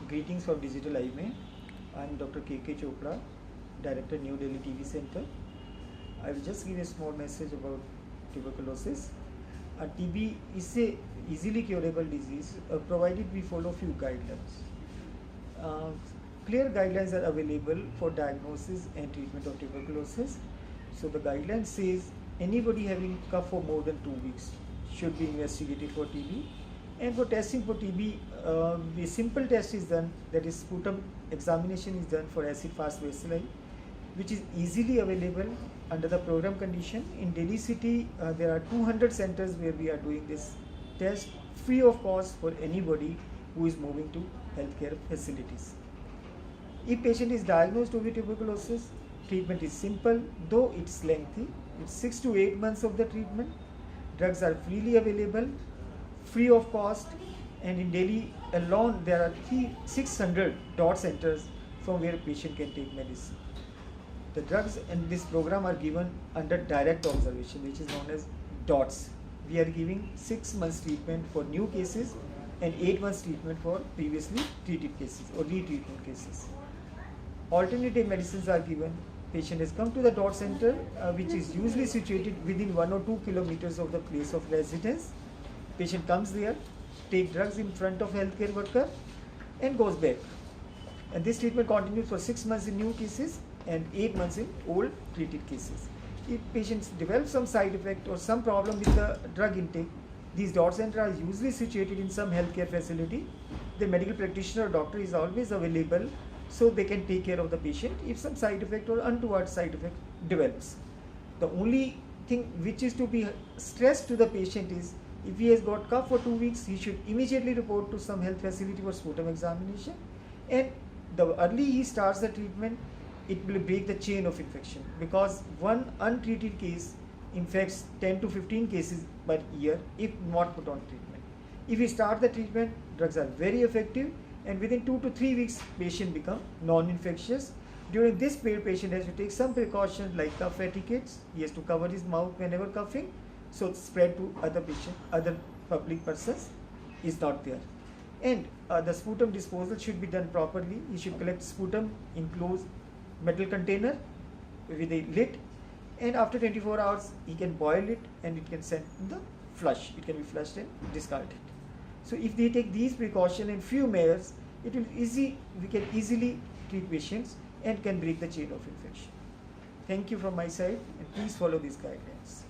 Greetings from Digital IMA. I am Dr. K.K. Chopra, Director, New Delhi TB Center. I will just give a small message about tuberculosis. TB is a easily curable disease provided we follow few guidelines. Clear guidelines are available for diagnosis and treatment of tuberculosis. So the guideline says anybody having cough for more than 2 weeks should be investigated for TB. And for testing for TB, a simple test is done, that is sputum examination is done for acid-fast bacilli, which is easily available under the program condition. In Delhi city, there are 200 centers where we are doing this test free of cost for anybody who is moving to healthcare facilities. If patient is diagnosed with tuberculosis, treatment is simple, though it's lengthy. It's 6 to 8 months of the treatment. Drugs are freely available, free of cost, and in Delhi alone there are 600 DOT centers from where a patient can take medicine. The drugs in this program are given under direct observation, which is known as DOTS. We are giving 6 months treatment for new cases and 8 months treatment for previously treated cases or retreatment cases. Alternative medicines are given. Patient has come to the DOT center, which is usually situated within 1 or 2 kilometers of the place of residence. Patient comes there, take drugs in front of healthcare worker and goes back. And this treatment continues for 6 months in new cases and 8 months in old treated cases. If patients develop some side effect or some problem with the drug intake, these DOT centers are usually situated in some healthcare facility. The medical practitioner or doctor is always available, so they can take care of the patient if some side effect or untoward side effect develops. The only thing which is to be stressed to the patient is, if he has got cough for 2 weeks, he should immediately report to some health facility for sputum examination. And the early he starts the treatment, it will break the chain of infection, because one untreated case infects 10 to 15 cases per year if not put on treatment. If we start the treatment, drugs are very effective, and within 2 to 3 weeks patient become non-infectious. During this period, patient has to take some precautions like cough etiquettes. He has to cover his mouth whenever coughing, so spread to other public persons is not there. And the sputum disposal should be done properly. He should collect sputum in closed metal container with a lid, and after 24 hours he can boil it and it can send in the flush. It can be flushed and discarded. So if they take these precautions and few measures, we can easily treat patients and can break the chain of infection. Thank you from my side, and please follow these guidelines.